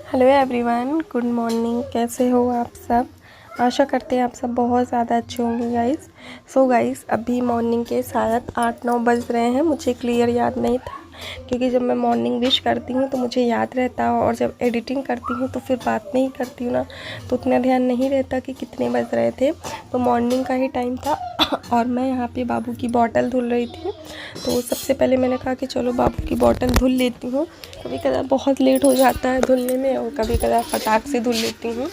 Hello everyone, good morning. कैसे हो आप सब? आशा करते हैं आप सब बहुत ज़्यादा अच्छे होंगे गाइस। सो गाइस, अभी मॉर्निंग के शायद 8-9 बज रहे हैं। मुझे क्लियर याद नहीं था क्योंकि जब मैं मॉर्निंग विश करती हूँ तो मुझे याद रहता है, और जब एडिटिंग करती हूँ तो फिर बात नहीं करती हूँ ना, तो उतना ध्यान नहीं रहता कि कितने बज रहे थे। तो मॉर्निंग का ही टाइम था और मैं यहाँ पे बाबू की बॉटल धुल रही थी। तो सबसे पहले मैंने कहा कि चलो बाबू की बॉटल धुल लेती हूँ। कभी कदा बहुत लेट हो जाता है धुलने में, और कभी कदा फटाक से धुल लेती हूँ।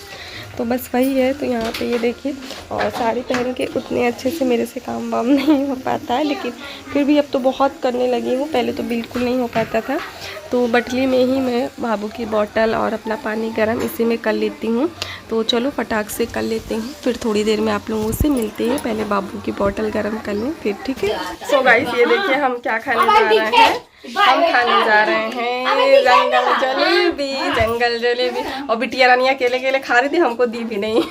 तो बस वही है। तो यहाँ पे ये देखिए, और साड़ी पहन के उतने अच्छे से मेरे से काम वाम नहीं हो पाता है, लेकिन फिर भी अब तो बहुत करने लगी हूँ। पहले तो बिल्कुल नहीं हो पाता था। तो बटली में ही मैं बाबू की बॉटल और अपना पानी गर्म इसी में कर लेती हूँ। तो चलो फटाक से कर लेते हैं, फिर थोड़ी देर में आप लोगों से मिलते हैं। पहले बाबू की बॉटल गर्म कर लें फिर, ठीक है। सो गाइस, ये देखिए हम क्या खाने जा रहे हैं। हम खाने जा रहे हैं जंगल जलेबी। जंगल जलेबी। और बिटिया रानी अकेले अकेले खा रही थी, हमको दी भी नहीं।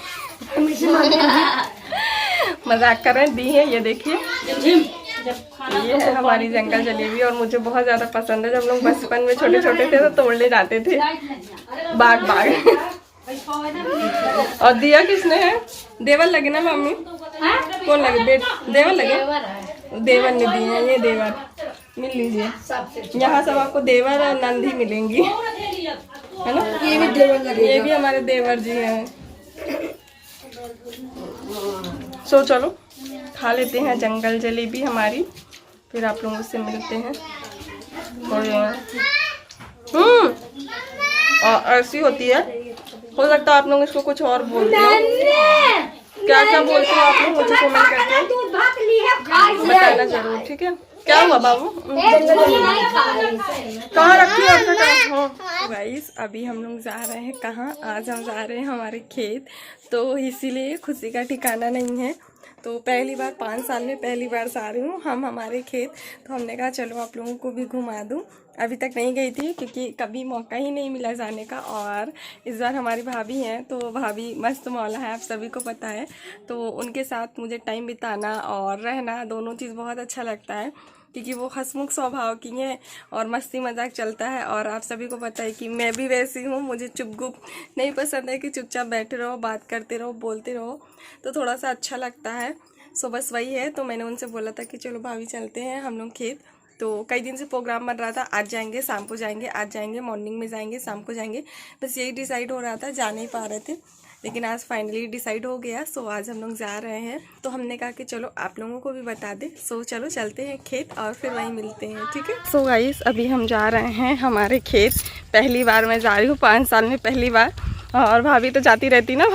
मजाक कर रहे हैं, दी है। ये देखिए, ये है हमारी जंगल जलेबी, और मुझे बहुत ज़्यादा पसंद है। जब लोग बचपन में छोटे छोटे थे तो तोड़ने जाते थे बाग बाग। और दिया किसने है? देवर लगे ना मम्मी? कौन लगे? देवर लगे? देवर ने दिए हैं। ये देवर मिल लीजिए। यहाँ सब आपको देवर और नंदी मिलेंगी, है ना? ये भी देवर लगे, ये भी हमारे देवर जी हैं। सो चलो खा लेते हैं जंगल जलेबी हमारी, फिर आप लोगों से मिलते हैं। और ऐसी होती है, हो सकता है आप लोग इसको कुछ और बोलते हो। क्या क्या बोलते हो आप लोग मुझे कमेंट करके बताना जरूर, ठीक है। क्या हुआ बाबू? कहाँ रखी हो? गाइस, अभी हम लोग जा रहे हैं कहाँ? आज हम जा रहे हैं हमारे खेत। तो इसीलिए खुशी का ठिकाना नहीं है। तो पहली बार 5 साल में पहली बार जा रही हूँ हम हमारे खेत। तो हमने कहा चलो आप लोगों को भी घुमा दूँ। अभी तक नहीं गई थी क्योंकि कभी मौका ही नहीं मिला जाने का। और इस बार हमारी भाभी हैं, तो भाभी मस्त मौला है, आप सभी को पता है। तो उनके साथ मुझे टाइम बिताना और रहना दोनों चीज़ बहुत अच्छा लगता है, क्योंकि वो हंसमुख स्वभाव की हैं और मस्ती मजाक चलता है। और आप सभी को पता है कि मैं भी वैसी हूँ, मुझे चुपगुप नहीं पसंद है कि चुपचाप बैठे रहो, बात करते रहो, बोलते रहो, तो थोड़ा सा अच्छा लगता है। सो बस वही है। तो मैंने उनसे बोला था कि चलो भाभी चलते हैं हम लोग खेत। तो कई दिन से प्रोग्राम बन रहा था, आज जाएंगे शाम को जाएंगे, आज जाएंगे मॉर्निंग में जाएंगे शाम को जाएंगे, बस यही डिसाइड हो रहा था, जा नहीं पा रहे थे, लेकिन आज फाइनली डिसाइड हो गया। सो आज हम लोग जा रहे हैं। तो हमने कहा कि चलो आप लोगों को भी बता दें। सो चलो चलते हैं खेत और फिर वहीं मिलते हैं, ठीक है। सो गाइस, अभी हम जा रहे हैं हमारे खेत। पहली बार मैं जा रही हूँ, 5 साल में पहली बार। और भाभी तो जाती रहती ना,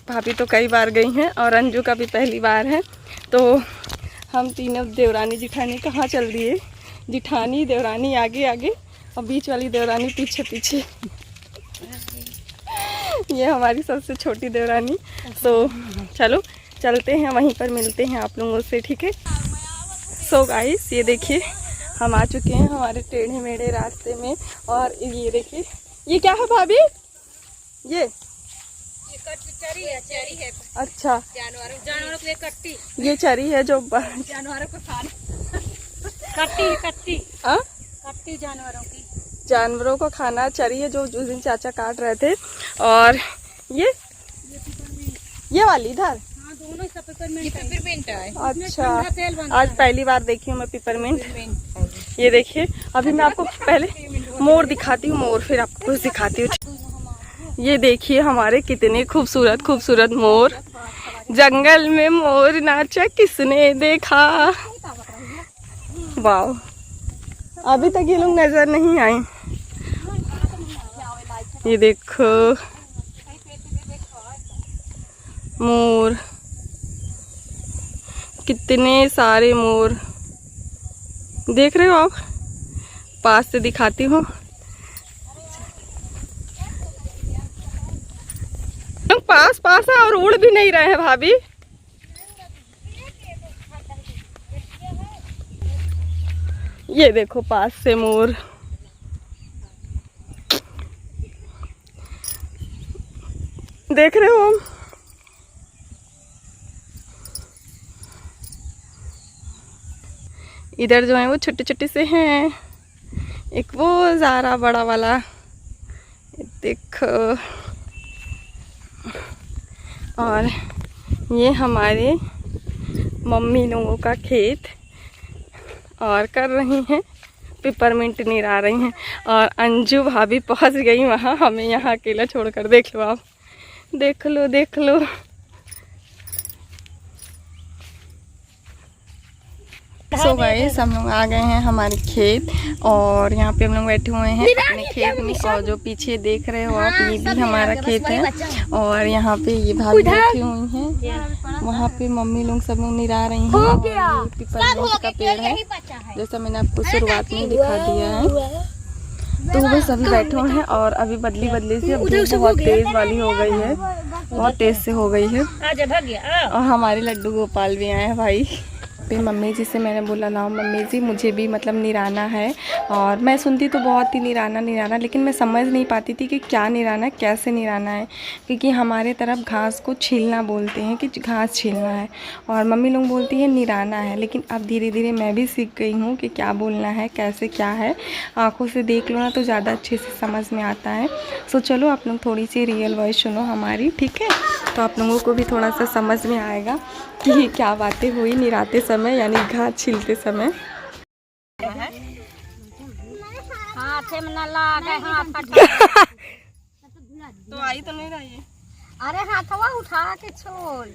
भाभी तो कई बार गई हैं, और अंजू का भी पहली बार है। तो हम तीनों देवरानी जिठानी कहाँ चल दिए, जिठानी देवरानी आगे आगे और बीच वाली देवरानी पीछे पीछे। ये हमारी सबसे छोटी देवरानी। तो चलो चलते हैं, वहीं पर मिलते हैं आप लोगों से, ठीक है। सो गाइस, ये देखिए हम आ चुके हैं हमारे टेढ़े मेढ़े रास्ते में। और ये देखिए, ये क्या है भाभी? ये चरी है। अच्छा, जानवरों की कट्टी। ये चरी है जो जानवरों को खाना। कट्टी जानवरों को खाना चरी है, जो उस दिन चाचा काट रहे थे। और ये वाली इधर दोनों पिपरमिंट है। अच्छा, आज पहली बार देखी हूँ मैं पिपरमिंट। ये देखिए, अभी मैं आपको पहले मोर दिखाती हूँ, मोर फिर आपको कुछ दिखाती हूँ। ये देखिए हमारे कितने खूबसूरत खूबसूरत मोर। जंगल में मोर नाचा किसने देखा। वाह, अभी तक ये लोग नजर नहीं आए। ये देखो मोर, कितने सारे मोर देख रहे हो आप? पास से दिखाती हूँ। पास पास है और उड़ भी नहीं रहे हैं भाभी। ये देखो पास से मोर, देख रहे हो? इधर जो है वो छोटे छोटे से हैं, एक वो ज़ारा बड़ा वाला, देखो, और ये हमारे मम्मी लोगों का खेत, और कर रही हैं पिपरमिंट निरा रही हैं। और अंजू भाभी पहुंच गई वहाँ, हमें यहाँ अकेला छोड़कर। देख लो आप, देख लो देख लो। सो गाइस, हम लोग आ गए हैं हमारे खेत, और यहाँ पे हम लोग बैठे हुए हैं अपने खेत में। और जो पीछे देख रहे हो आप, ये भी हमारा खेत है। और यहाँ पे ये भाभी बैठी हुई हैं, वहाँ पे मम्मी लोग सब लोग निरा रही हैं। और ये पीपल का पेड़ है, जैसा मैंने आपको शुरुआत में दिखा दिया है। तो वो सभी बैठे हुए हैं, और अभी बदली बदली से अब बहुत तेज वाली हो गई है, बहुत तेज से हो गई है। और हमारे लड्डू गोपाल भी आए हैं भाई। पे मम्मी जी से मैंने बोला, लाओ मम्मी जी मुझे भी मतलब निराना है। और मैं सुनती तो बहुत ही निराना, लेकिन मैं समझ नहीं पाती थी कि क्या निराना है, कैसे निराना है। क्योंकि हमारे तरफ घास को छीलना बोलते हैं, कि घास छीलना है, और मम्मी लोग बोलती है निराना है। लेकिन अब धीरे धीरे मैं भी सीख गई हूँ कि क्या बोलना है, कैसे क्या है। आँखों से देख लो ना तो ज़्यादा अच्छे से समझ में आता है। सो चलो आप लोग थोड़ी सी रियल वॉइस सुनो हमारी, ठीक है? तो आप लोगों को भी थोड़ा सा समझ में आएगा कि क्या बातें हुई निराते समय, यानी घास छीलते समय। तो आई तो नहीं रही है। अरे हाथवा उठा के छोड़,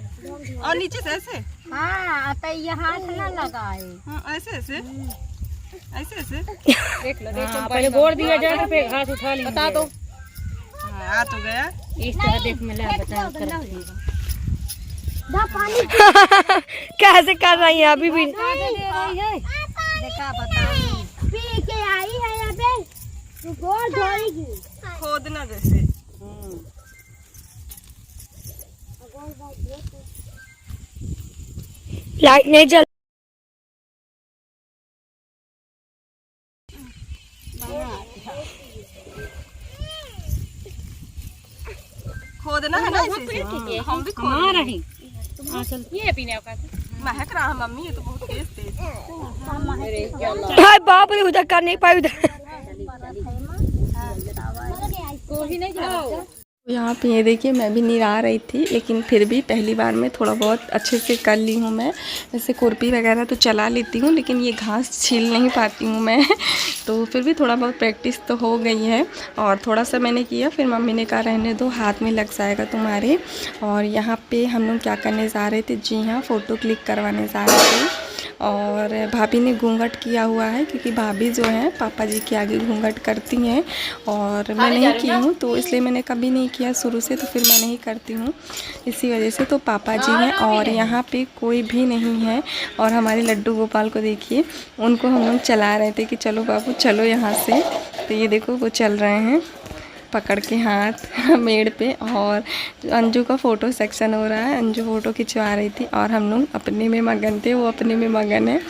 और नीचे से ऐसे। हाँ तो ये हाथ ना लगाए। हाँ, ऐसे ऐसे ऐसे ऐसे। देख लो, देख लो, पहले बोल दिया जाए फिर घास उठा ली। बता दो। हाँ, आ तो गया। इस तरह देख मैं बता कैसे कर रही है अभी भी? देखा बता पी के आई है यहाँ पे, गोल धोएगी खोदना जैसे। लाइट नहीं जल। खोदना है ना इसे। हम भी खोद रहे हैं। ये पीने का महक रहा है मम्मी, ये तो बहुत तेज। हाय बाप रे, उधर कर नहीं पाई उधर। कोई नहीं जाओ। यहाँ पे ये देखिए, मैं भी निरा रही थी, लेकिन फिर भी पहली बार में थोड़ा बहुत अच्छे से कर ली हूँ मैं। वैसे खुरपी वगैरह तो चला लेती हूँ, लेकिन ये घास छील नहीं पाती हूँ मैं। तो फिर भी थोड़ा बहुत प्रैक्टिस तो हो गई है। और थोड़ा सा मैंने किया, फिर मम्मी ने कहा रहने दो, हाथ में लग जाएगा तुम्हारे। और यहाँ पे हम लोग क्या करने जा रहे थे? जी हाँ, फ़ोटो क्लिक करवाने जा रहे थे। और भाभी ने घूंघट किया हुआ है, क्योंकि भाभी जो है पापा जी के आगे घूंघट करती हैं, और मैं नहीं की हूँ, तो इसलिए मैंने कभी नहीं किया शुरू से, तो फिर मैं नहीं करती हूँ इसी वजह से। तो पापा जी हैं, और यहाँ पे कोई भी नहीं है। और हमारे लड्डू गोपाल को देखिए, उनको हम लोग चला रहे थे कि चलो बाबू चलो यहाँ से। तो ये देखो वो चल रहे हैं पकड़ के हाथ मेड़ पे। और अंजू का फ़ोटो सेक्शन हो रहा है, अंजू फ़ोटो खिंचवा रही थी, और हम लोग अपने में मगन थे, वो अपने में मगन है।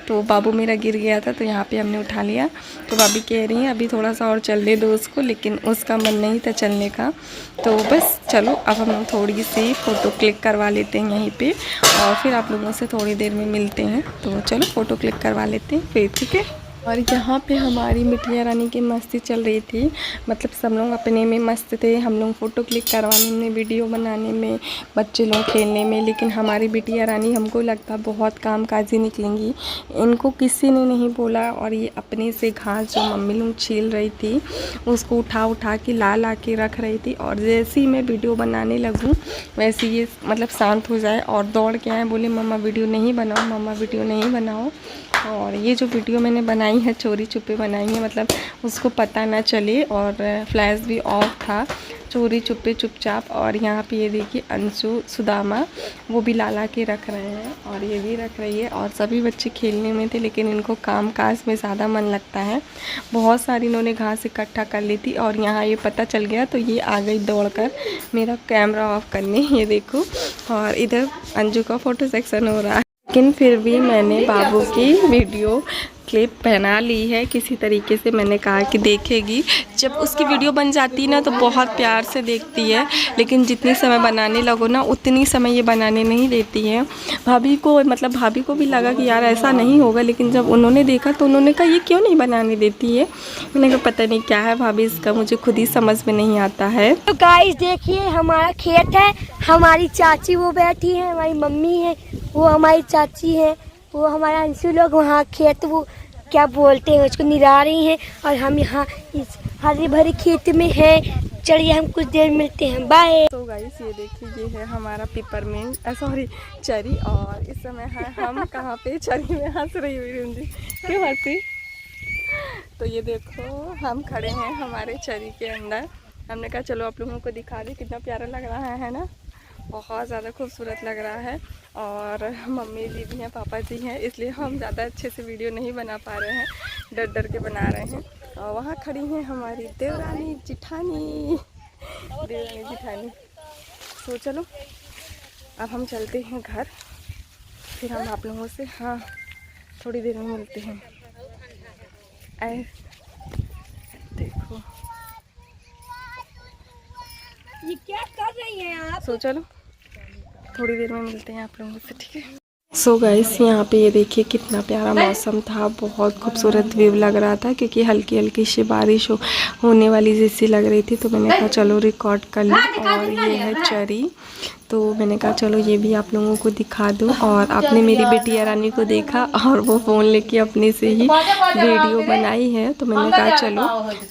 तो बाबू मेरा गिर गया था, तो यहाँ पे हमने उठा लिया। तो भाभी कह रही हैं अभी थोड़ा सा और चलने दो उसको, लेकिन उसका मन नहीं था चलने का। तो बस चलो, अब हम लोग थोड़ी सी फ़ोटो क्लिक करवा लेते हैं यहीं पर, और फिर आप लोगों से थोड़ी देर में मिलते हैं। तो चलो फ़ोटो क्लिक करवा लेते हैं फिर, ठीक है? और यहाँ पे हमारी मिठिया रानी की मस्ती चल रही थी, मतलब सब लोग अपने में मस्त थे। हम लोग फ़ोटो क्लिक करवाने में, वीडियो बनाने में, बच्चे लोग खेलने में। लेकिन हमारी बिटिया रानी हमको लगता बहुत कामकाजी निकलेंगी, इनको किसी ने नहीं बोला। और ये अपने से घास जो मम्मी लोग छील रही थी उसको उठा उठा के ला के रख रही थी। और जैसे ही मैं वीडियो बनाने लगूँ वैसे ये मतलब शांत हो जाए और दौड़ के आए, बोले मम्मा वीडियो नहीं बनाओ, मम्मा वीडियो नहीं बनाओ। और ये जो वीडियो मैंने बनाई है चोरी छुपे बनाई है, मतलब उसको पता ना चले, और फ्लैश भी ऑफ था, चोरी छुपे चुपचाप। और यहाँ पे ये देखिए अंशु सुदामा वो भी ला के रख रहे हैं, और ये भी रख रही है। और सभी बच्चे खेलने में थे, लेकिन इनको काम काज में ज़्यादा मन लगता है। बहुत सारी इन्होंने घास इकट्ठा कर ली थी, और यहाँ ये पता चल गया तो ये आ गई दौड़कर मेरा कैमरा ऑफ करने। ये देखो, और इधर अंजू का फ़ोटो सेक्शन हो रहा है। लेकिन फिर भी मैंने बाबू की वीडियो क्लिप बना ली है किसी तरीके से। मैंने कहा कि देखेगी, जब उसकी वीडियो बन जाती है ना तो बहुत प्यार से देखती है, लेकिन जितनी समय बनाने लगो ना उतनी समय ये बनाने नहीं देती है। भाभी को भी लगा कि यार ऐसा नहीं होगा, लेकिन जब उन्होंने देखा तो उन्होंने कहा ये क्यों नहीं बनाने देती है। मैंने कहा पता नहीं क्या है भाभी इसका, मुझे खुद ही समझ में नहीं आता है। तो गाइस देखिए हमारा खेत है, हमारी चाची वो बैठी है, हमारी मम्मी है, वो हमारी चाची है, वो हमारा अंशु लोग वहाँ खेत वो क्या बोलते हैं उसको निरा रही हैं, और हम यहाँ इस हरे भरे खेत में हैं। चलिए हम कुछ देर मिलते हैं, बाय। तो गाइस ये देखिए ये है हमारा पिपरमिंट, सॉरी चरी, और इस समय है हम कहाँ पे, चरी में हंस रही हुई रुंजी, क्यों हंसी? तो ये देखो हम खड़े हैं हमारे चरी के अंदर। हमने कहा चलो आप लोगों को दिखा दें, कितना प्यारा लग रहा है ना, बहुत ज़्यादा खूबसूरत लग रहा है। और मम्मी जी भी हैं, पापा जी हैं, इसलिए हम ज़्यादा अच्छे से वीडियो नहीं बना पा रहे हैं, डर डर के बना रहे हैं। और वहाँ खड़ी हैं हमारी देवरानी जिठानी, तो चलो अब हम चलते हैं घर, फिर हम आप लोगों से थोड़ी देर में मिलते हैं। देखो ये क्या कर रही हैं आप? सो चलो थोड़ी देर में मिलते हैं आप लोगों से, ठीक है। सो गाइस यहाँ पे ये देखिए कितना प्यारा मौसम था, बहुत खूबसूरत व्यू लग रहा था, क्योंकि हल्की हल्की सी बारिश होने वाली जैसी लग रही थी। तो मैंने कहा चलो रिकॉर्ड कर लूँ। और ये है चरी, तो मैंने कहा चलो ये भी आप लोगों को दिखा दूँ। और आपने मेरी बेटी रानी को देखा और वो फ़ोन लेके अपने से ही वीडियो बनाई है, तो मैंने कहा चलो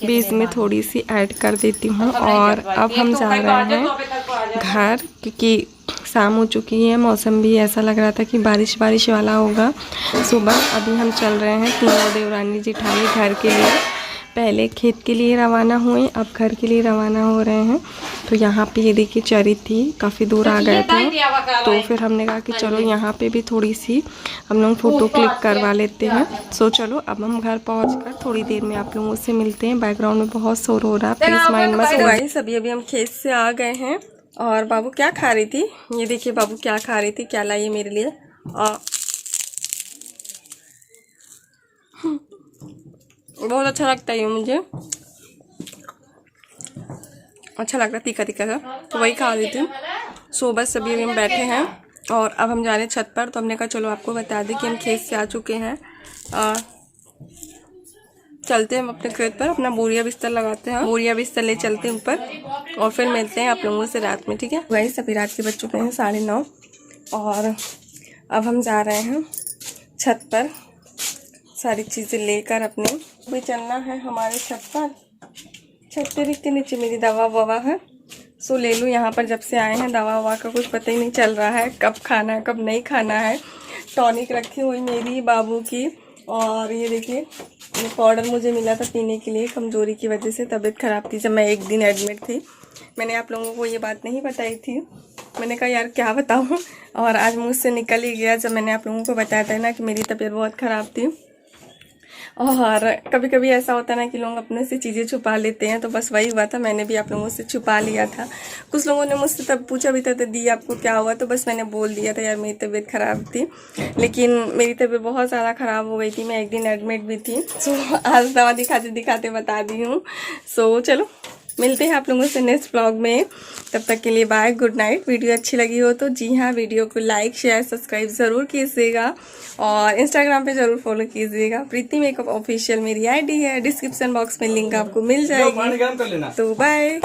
बीच में थोड़ी सी ऐड कर देती हूँ। और अब हम जा रहे हैं घर, क्योंकि शाम हो चुकी है, मौसम भी ऐसा लग रहा था कि बारिश वाला होगा सुबह। अभी हम चल रहे हैं तीनों देवरानी जिठानी घर के लिए। पहले खेत के लिए रवाना हुए, अब घर के लिए रवाना हो रहे हैं। तो यहाँ पे ये देखिए चरी थी, काफ़ी दूर आ गए थे, तो फिर हमने कहा कि चलो यहाँ पे भी थोड़ी सी हम लोग फ़ोटो क्लिक करवा लेते हैं। सो चलो अब हम घर पहुँचकर थोड़ी देर में आप लोगों से मिलते हैं। बैकग्राउंड में बहुत शोर हो रहा है, प्लीज़ माइंड मत गाइस। अभी हम खेत से आ गए हैं। और बाबू क्या खा रही थी, ये देखिए बाबू क्या खा रही थी, क्या लाई मेरे लिए। बहुत अच्छा लगता है ये, मुझे अच्छा लग रहा तीखा तीखा सा, तो वही खा रही थी। सो बस अभी हम बैठे हैं और अब हम जा रहे हैं छत पर। तो हमने कहा चलो आपको बता दें कि हम खेत से आ चुके हैं। चलते हैं हम अपने खेत पर, अपना बोरिया बिस्तर लगाते हैं, बोरिया बिस्तर ले चलते हैं ऊपर, और फिर मिलते हैं आप लोगों से रात में, ठीक है। वही सभी रात के बज चुके हैं 9:30, और अब हम जा रहे हैं छत पर सारी चीज़ें लेकर अपने। भी चलना है हमारे छत पर, छत के नीचे मेरी दवा ववा है, सो ले लूँ। यहाँ पर जब से आए हैं दवा ववा का कुछ पता ही नहीं चल रहा है, कब खाना है कब नहीं खाना है। टॉनिक रखी हुई मेरी बाबू की, और ये देखिए ये पाउडर मुझे मिला था पीने के लिए, कमज़ोरी की वजह से तबीयत ख़राब थी जब मैं 1 दिन एडमिट थी। मैंने आप लोगों को ये बात नहीं बताई थी, मैंने कहा यार क्या बताऊँ, और आज मुझसे निकल ही गया जब मैंने आप लोगों को बताया था ना कि मेरी तबीयत बहुत ख़राब थी। और कभी कभी ऐसा होता है ना कि लोग अपने से चीज़ें छुपा लेते हैं, तो बस वही हुआ था, मैंने भी आप लोगों से छुपा लिया था। कुछ लोगों ने मुझसे तब पूछा भी था तो दी आपको क्या हुआ, तो बस मैंने बोल दिया था यार मेरी तबीयत ख़राब थी, लेकिन मेरी तबीयत बहुत ज़्यादा ख़राब हो गई थी, मैं 1 दिन एडमिट भी थी। सो आज दवा दिखाते दिखाते बता दी हूँ। सो चलो मिलते हैं आप लोगों से नेक्स्ट व्लॉग में, तब तक के लिए बाय, गुड नाइट। वीडियो अच्छी लगी हो तो जी हाँ वीडियो को लाइक शेयर सब्सक्राइब ज़रूर कीजिएगा, और इंस्टाग्राम पे ज़रूर फॉलो कीजिएगा। प्रीति मेकअप ऑफिशियल मेरी आईडी है, डिस्क्रिप्शन बॉक्स में लिंक आपको मिल जाएगी। तो बाय।